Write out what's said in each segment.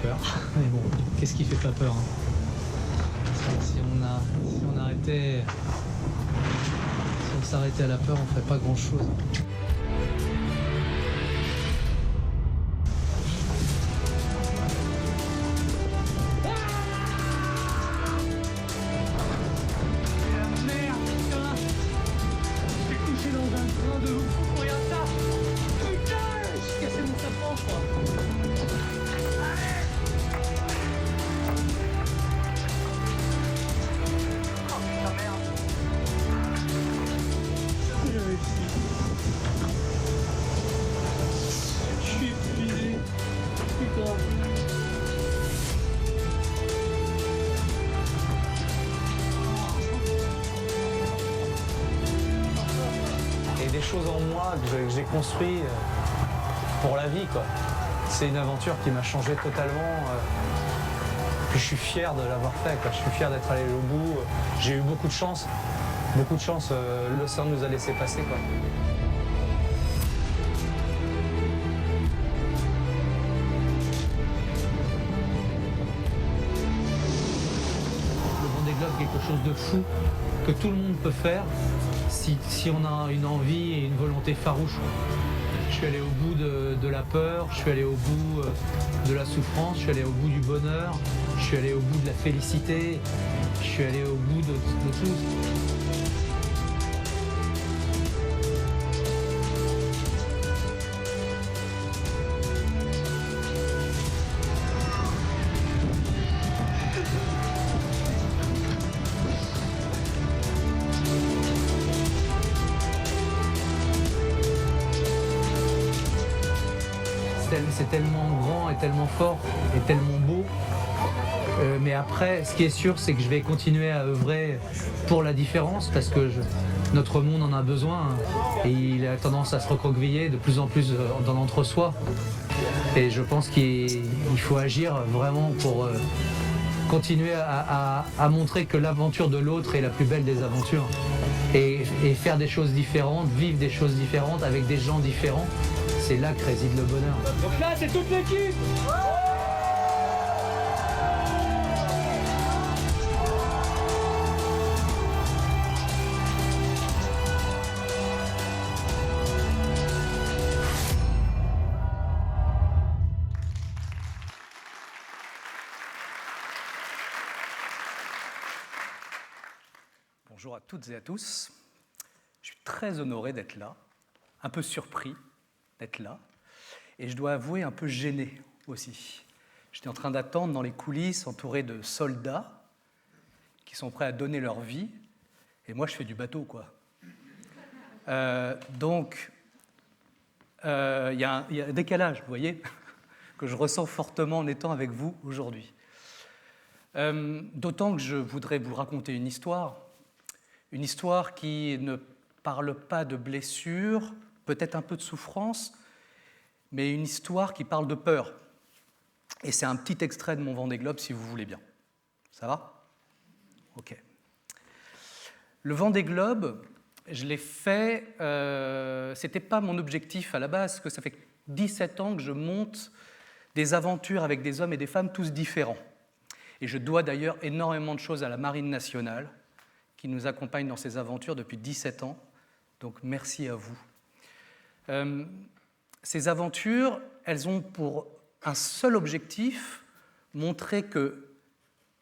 peur. Mais bon, qu'est-ce qui fait pas peur, hein? Si on arrêtait, si on s'arrêtait à la peur, on ferait pas grand-chose. Des choses en moi que j'ai construit pour la vie, quoi. C'est une aventure qui m'a changé totalement. Puis je suis fier de l'avoir fait, quoi. Je suis fier d'être allé au bout. J'ai eu beaucoup de chance. Beaucoup de chance. L'océan nous a laissé passer, quoi. Le Vendée Globe est quelque chose de fou que tout le monde peut faire. Si on a une envie et une volonté farouche. Je suis allé au bout de la peur, je suis allé au bout de la souffrance, je suis allé au bout du bonheur, je suis allé au bout de la félicité, je suis allé au bout de tout. C'est tellement grand et tellement fort et tellement beau. Mais après, ce qui est sûr, c'est que je vais continuer à œuvrer pour la différence parce que notre monde en a besoin et il a tendance à se recroqueviller de plus en plus dans l'entre-soi. Et je pense qu'il faut agir vraiment pour continuer à montrer que l'aventure de l'autre est la plus belle des aventures. Et faire des choses différentes, vivre des choses différentes avec des gens différents. C'est là que réside le bonheur. Donc là, c'est toute l'équipe. Bonjour à toutes et à tous. Je suis très honoré d'être là, un peu surpris d'être là, et je dois avouer un peu gêné aussi. J'étais en train d'attendre dans les coulisses, entouré de soldats qui sont prêts à donner leur vie, et moi je fais du bateau, quoi. Donc, il y a un décalage, vous voyez, que je ressens fortement en étant avec vous aujourd'hui. D'autant que je voudrais vous raconter une histoire qui ne parle pas de blessures, peut-être un peu de souffrance, mais une histoire qui parle de peur. Et c'est un petit extrait de mon Vendée Globe, si vous voulez bien. Ça va ? Ok. Le Vendée Globe, je l'ai fait, c'était pas mon objectif à la base, parce que ça fait 17 ans que je monte des aventures avec des hommes et des femmes tous différents. Et je dois d'ailleurs énormément de choses à la Marine nationale, qui nous accompagne dans ces aventures depuis 17 ans. Donc merci à vous. Ces aventures, elles ont pour un seul objectif, montrer que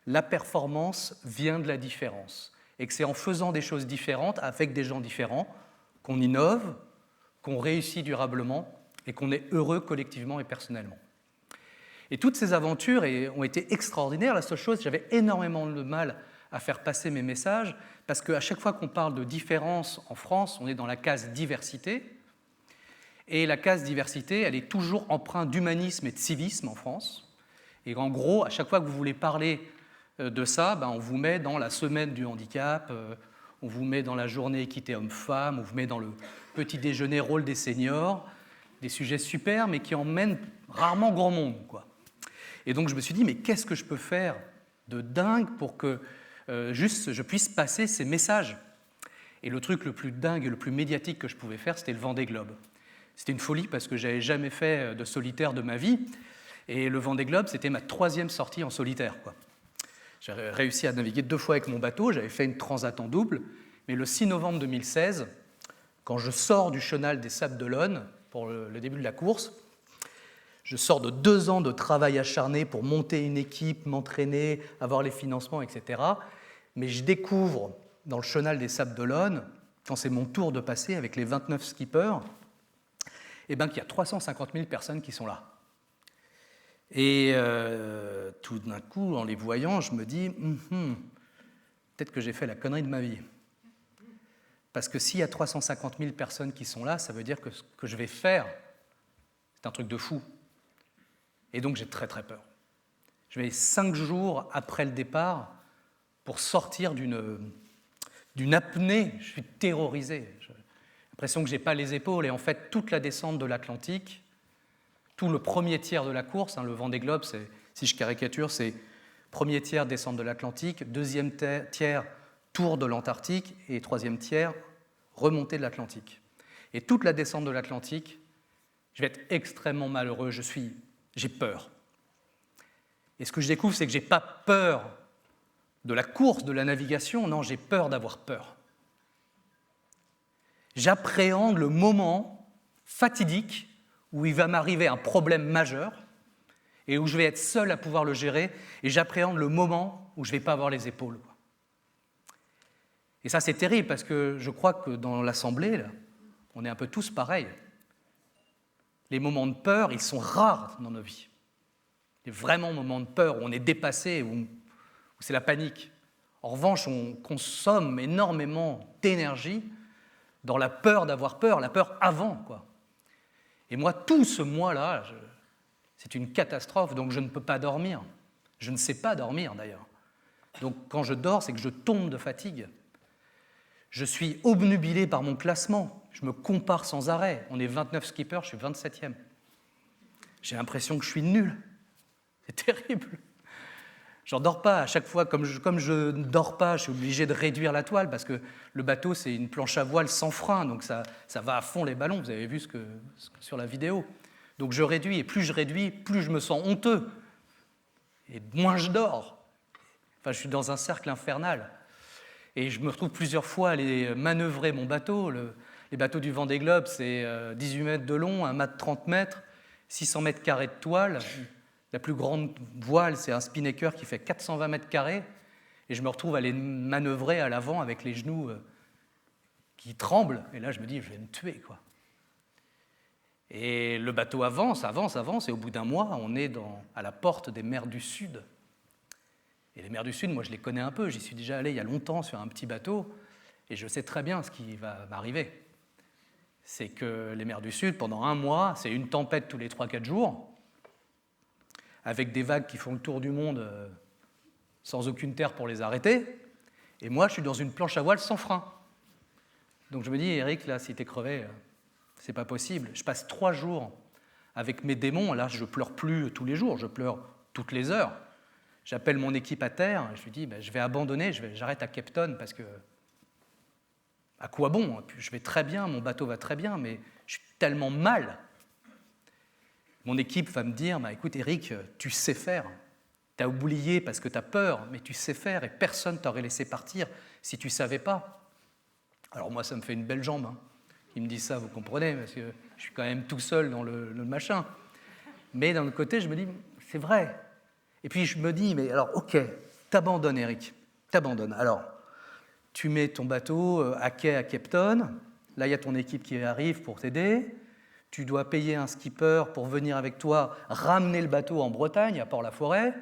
la performance vient de la différence et que c'est en faisant des choses différentes, avec des gens différents, qu'on innove, qu'on réussit durablement et qu'on est heureux collectivement et personnellement. Et toutes ces aventures ont été extraordinaires. La seule chose, j'avais énormément de mal à faire passer mes messages parce qu'à chaque fois qu'on parle de différence en France, on est dans la case diversité. Et la case diversité, elle est toujours empreinte d'humanisme et de civisme en France. Et en gros, à chaque fois que vous voulez parler de ça, on vous met dans la semaine du handicap, on vous met dans la journée équité homme-femme, on vous met dans le petit déjeuner rôle des seniors, des sujets super, mais qui emmènent rarement grand monde, quoi. Et donc je me suis dit, mais qu'est-ce que je peux faire de dingue pour que juste je puisse passer ces messages ? Et le truc le plus dingue et le plus médiatique que je pouvais faire, c'était le Vendée Globe. C'était une folie parce que je n'avais jamais fait de solitaire de ma vie. Et le Vendée Globe, c'était ma 3e sortie en solitaire, quoi. J'avais réussi à naviguer 2 fois avec mon bateau, j'avais fait une transat en double, mais le 6 novembre 2016, quand je sors du chenal des Sables d'Olonne pour le début de la course, je sors de 2 ans de travail acharné pour monter une équipe, m'entraîner, avoir les financements, etc. Mais je découvre dans le chenal des Sables d'Olonne, quand c'est mon tour de passer avec les 29 skippers, qu'il y a 350 000 personnes qui sont là. Et tout d'un coup, en les voyant, je me dis, peut-être que j'ai fait la connerie de ma vie. Parce que s'il y a 350 000 personnes qui sont là, ça veut dire que ce que je vais faire, c'est un truc de fou. Et donc j'ai très très peur. Je vais 5 jours après le départ pour sortir d'une apnée. Je suis terrorisé. J'ai l'impression que je n'ai pas les épaules. Et en fait, toute la descente de l'Atlantique, tout le premier tiers de la course, le Vendée Globe, si je caricature, c'est premier tiers descente de l'Atlantique, 2e tiers tour de l'Antarctique et 3e tiers remontée de l'Atlantique. Et toute la descente de l'Atlantique, je vais être extrêmement malheureux, j'ai peur. Et ce que je découvre, c'est que je n'ai pas peur de la course, de la navigation, non, j'ai peur d'avoir peur. J'appréhende le moment fatidique où il va m'arriver un problème majeur et où je vais être seul à pouvoir le gérer, et j'appréhende le moment où je ne vais pas avoir les épaules. Et ça, c'est terrible, parce que je crois que dans l'Assemblée, là, on est un peu tous pareils. Les moments de peur, ils sont rares dans nos vies. Les vraiment moments de peur où on est dépassé, où c'est la panique. En revanche, on consomme énormément d'énergie dans la peur d'avoir peur, la peur avant, quoi. Et moi, tout ce mois-là, c'est une catastrophe, donc je ne peux pas dormir. Je ne sais pas dormir, d'ailleurs. Donc quand je dors, c'est que je tombe de fatigue. Je suis obnubilé par mon classement. Je me compare sans arrêt. On est 29 skippers, je suis 27e. J'ai l'impression que je suis nul. C'est terrible. J'en dors pas. À chaque fois, comme je ne dors pas, je suis obligé de réduire la toile parce que le bateau, c'est une planche à voile sans frein, donc ça va à fond les ballons. Vous avez vu sur la vidéo. Donc je réduis, et plus je réduis, plus je me sens honteux. Et moins je dors. Enfin, je suis dans un cercle infernal. Et je me retrouve plusieurs fois à aller manœuvrer mon bateau. Les bateaux du Vendée Globe, c'est 18 mètres de long, 1 mât 30 mètres, 600 mètres carrés de toile. La plus grande voile, c'est un spinnaker qui fait 420 mètres carrés. Et je me retrouve à les manœuvrer à l'avant avec les genoux qui tremblent. Et là, je me dis, je vais me tuer, quoi. Et le bateau avance. Et au bout d'1 mois, on est à la porte des mers du Sud. Et les mers du Sud, moi, je les connais un peu. J'y suis déjà allé il y a longtemps sur un petit bateau. Et je sais très bien ce qui va m'arriver. C'est que les mers du Sud, pendant 1 mois, c'est une tempête tous les 3-4 jours, avec des vagues qui font le tour du monde sans aucune terre pour les arrêter. Et moi, je suis dans une planche à voile sans frein. Donc je me dis, Eric, là, si t'es crevé, c'est pas possible. Je passe 3 jours avec mes démons. Là, je pleure plus tous les jours, je pleure toutes les heures. J'appelle mon équipe à terre, et je lui dis, je vais abandonner, j'arrête à Cape Town, parce que à quoi bon? Je vais très bien, mon bateau va très bien, mais je suis tellement mal. Mon équipe va me dire, écoute Eric, tu sais faire. Tu as oublié parce que tu as peur, mais tu sais faire, et personne ne t'aurait laissé partir si tu ne savais pas. Alors moi, ça me fait une belle jambe. Ils me disent ça, vous comprenez, parce que je suis quand même tout seul dans le machin. Mais d'un autre côté, je me dis, c'est vrai. Et puis je me dis, mais alors, ok, t'abandonnes Eric, t'abandonnes. Alors, tu mets ton bateau à quai à Cape Town, là il y a ton équipe qui arrive pour t'aider, tu dois payer un skipper pour venir avec toi ramener le bateau en Bretagne, à Port-la-Forêt,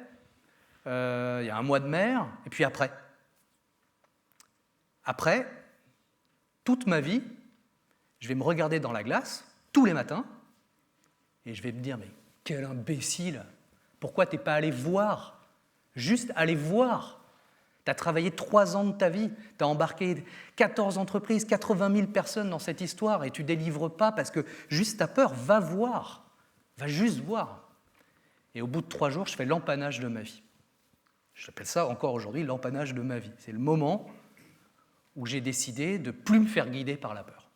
il y a 1 mois de mer, et puis après, toute ma vie, je vais me regarder dans la glace, tous les matins, et je vais me dire, mais quel imbécile! Pourquoi tu n'es pas allé voir? Juste aller voir. Tu as travaillé 3 ans de ta vie, tu as embarqué 14 entreprises, 80 000 personnes dans cette histoire et tu ne délivres pas parce que juste tu as peur. Va voir, va juste voir. Et au bout de 3 jours, je fais l'empannage de ma vie. J'appelle ça encore aujourd'hui l'empannage de ma vie. C'est le moment où j'ai décidé de ne plus me faire guider par la peur.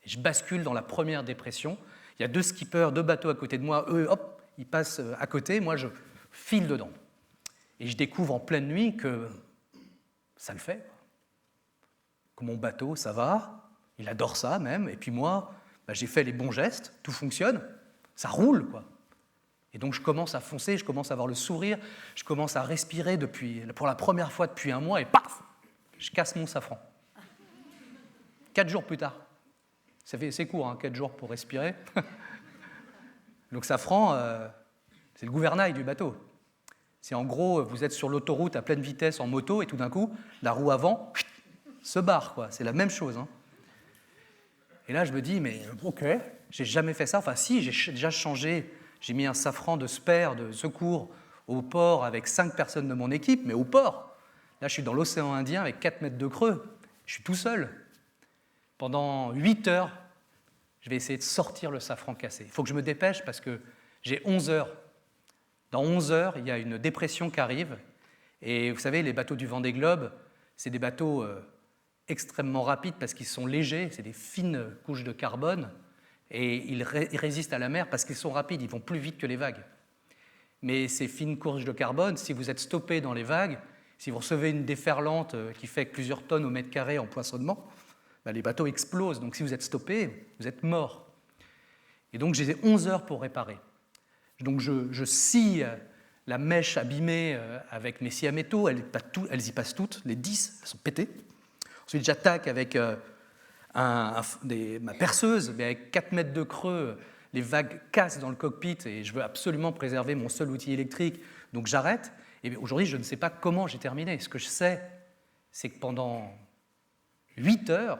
Et je bascule dans la première dépression. Il y a 2 skippers, 2 bateaux à côté de moi, eux, hop, il passe à côté, moi je file dedans. Et je découvre en pleine nuit que ça le fait, que mon bateau, ça va, il adore ça même, et puis moi, j'ai fait les bons gestes, tout fonctionne, ça roule, quoi. Et donc je commence à foncer, je commence à avoir le sourire, je commence à respirer pour la première fois depuis un mois, et paf, je casse mon safran. 4 jours plus tard. C'est court, hein, 4 jours pour respirer. Donc safran, c'est le gouvernail du bateau. C'est en gros, vous êtes sur l'autoroute à pleine vitesse en moto, et tout d'un coup, la roue avant se barre, quoi. C'est la même chose, hein. Et là, je me dis, mais ok, j'ai jamais fait ça. Enfin, si, j'ai déjà changé. J'ai mis un safran de spare, de secours, au port avec 5 personnes de mon équipe, mais au port. Là, je suis dans l'océan Indien avec 4 mètres de creux. Je suis tout seul. Pendant 8 heures, je vais essayer de sortir le safran cassé. Il faut que je me dépêche parce que j'ai 11 heures. Dans 11 heures, il y a une dépression qui arrive. Et vous savez, les bateaux du Vendée Globe, c'est des bateaux extrêmement rapides parce qu'ils sont légers, c'est des fines couches de carbone. Et ils résistent à la mer parce qu'ils sont rapides, ils vont plus vite que les vagues. Mais ces fines couches de carbone, si vous êtes stoppé dans les vagues, si vous recevez une déferlante qui fait plusieurs tonnes au mètre carré en poinçonnement, les bateaux explosent. Donc si vous êtes stoppé, vous êtes mort. Et donc j'ai 11 heures pour réparer. Donc je scie la mèche abîmée avec mes scies à métaux, elles y passent toutes, les 10, elles sont pétées. Ensuite j'attaque avec ma perceuse, mais avec 4 mètres de creux, les vagues cassent dans le cockpit et je veux absolument préserver mon seul outil électrique, donc j'arrête. Et aujourd'hui, je ne sais pas comment j'ai terminé. Ce que je sais, c'est que pendant 8 heures,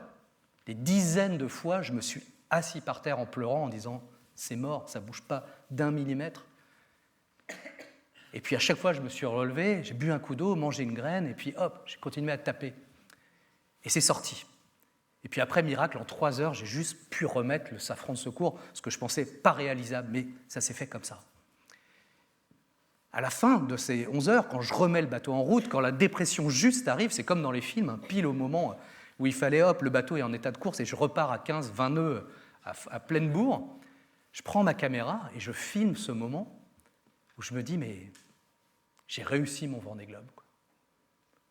des dizaines de fois, je me suis assis par terre en pleurant en disant « c'est mort, ça ne bouge pas d'1 millimètre ». Et puis à chaque fois, je me suis relevé, j'ai bu un coup d'eau, mangé une graine, et puis hop, j'ai continué à taper. Et c'est sorti. Et puis après, miracle, en 3 heures, j'ai juste pu remettre le safran de secours, ce que je pensais pas réalisable, mais ça s'est fait comme ça. À la fin de ces 11 heures, quand je remets le bateau en route, quand la dépression juste arrive, c'est comme dans les films, hein, pile au moment où il fallait, hop, le bateau est en état de course et je repars à 15-20 nœuds à pleine bourre, je prends ma caméra et je filme ce moment où je me dis, mais j'ai réussi mon Vendée Globe, quoi.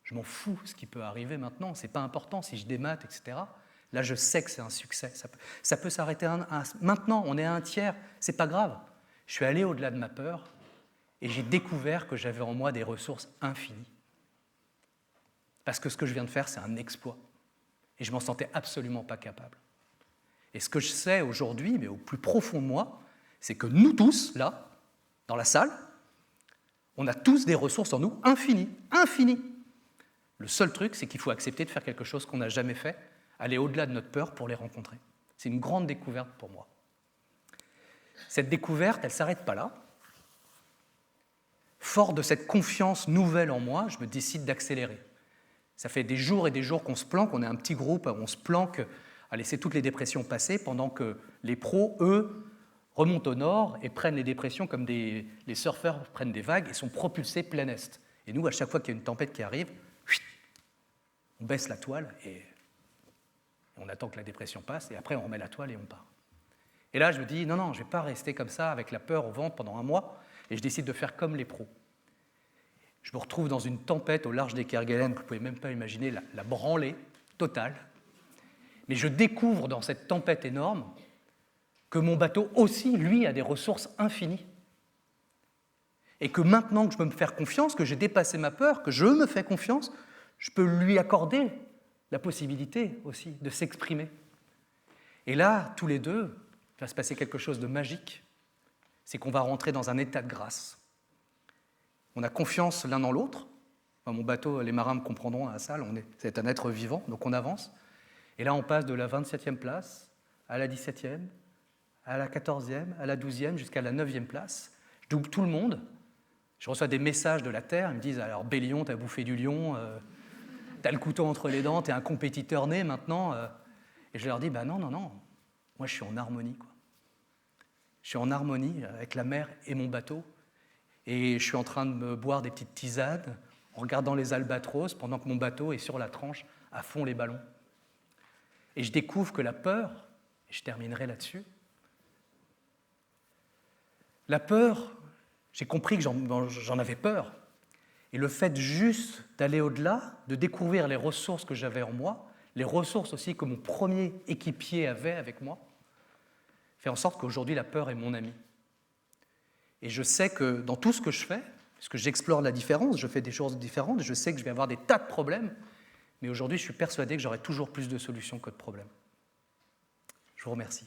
Je m'en fous ce qui peut arriver maintenant, c'est pas important si je démate, etc. Là, je sais que c'est un succès. Ça peut s'arrêter maintenant, on est à 1/3, c'est pas grave. Je suis allé au-delà de ma peur et j'ai découvert que j'avais en moi des ressources infinies. Parce que ce que je viens de faire, c'est un exploit. Et je m'en sentais absolument pas capable. Et ce que je sais aujourd'hui, mais au plus profond de moi, c'est que nous tous, là, dans la salle, on a tous des ressources en nous infinies, infinies. Le seul truc, c'est qu'il faut accepter de faire quelque chose qu'on n'a jamais fait, aller au-delà de notre peur pour les rencontrer. C'est une grande découverte pour moi. Cette découverte, elle ne s'arrête pas là. Fort de cette confiance nouvelle en moi, je me décide d'accélérer. Ça fait des jours et des jours qu'on se planque, on est un petit groupe, on se planque à laisser toutes les dépressions passer, pendant que les pros, eux, remontent au nord et prennent les dépressions comme les surfeurs prennent des vagues et sont propulsés plein est. Et nous, à chaque fois qu'il y a une tempête qui arrive, on baisse la toile et on attend que la dépression passe, et après on remet la toile et on part. Et là, je me dis, non, je ne vais pas rester comme ça, avec la peur au ventre pendant un mois, et je décide de faire comme les pros. Je me retrouve dans une tempête au large des Kerguelen, que vous ne pouvez même pas imaginer, la branlée totale. Mais je découvre dans cette tempête énorme que mon bateau aussi, lui, a des ressources infinies. Et que maintenant que je peux me faire confiance, que j'ai dépassé ma peur, que je me fais confiance, je peux lui accorder la possibilité aussi de s'exprimer. Et là, tous les deux, il va se passer quelque chose de magique. C'est qu'on va rentrer dans un état de grâce. On a confiance l'un dans l'autre. Enfin, mon bateau, les marins me comprendront à la salle, c'est un être vivant, donc on avance. Et là, on passe de la 27e place à la 17e, à la 14e, à la 12e, jusqu'à la 9e place. Je double tout le monde. Je reçois des messages de la Terre. Ils me disent, alors Bélion, t'as bouffé du lion, t'as le couteau entre les dents, t'es un compétiteur né maintenant. Et je leur dis, non, moi je suis en harmonie, quoi. Je suis en harmonie avec la mer et mon bateau. Et je suis en train de me boire des petites tisanes en regardant les albatros pendant que mon bateau est sur la tranche à fond les ballons. Et je découvre que la peur, et je terminerai là-dessus, la peur, j'ai compris que j'en avais peur. Et le fait juste d'aller au-delà, de découvrir les ressources que j'avais en moi, les ressources aussi que mon premier équipier avait avec moi, fait en sorte qu'aujourd'hui, la peur est mon ami. Et je sais que dans tout ce que je fais, puisque j'explore la différence, je fais des choses différentes, je sais que je vais avoir des tas de problèmes, mais aujourd'hui, je suis persuadé que j'aurai toujours plus de solutions que de problèmes. Je vous remercie.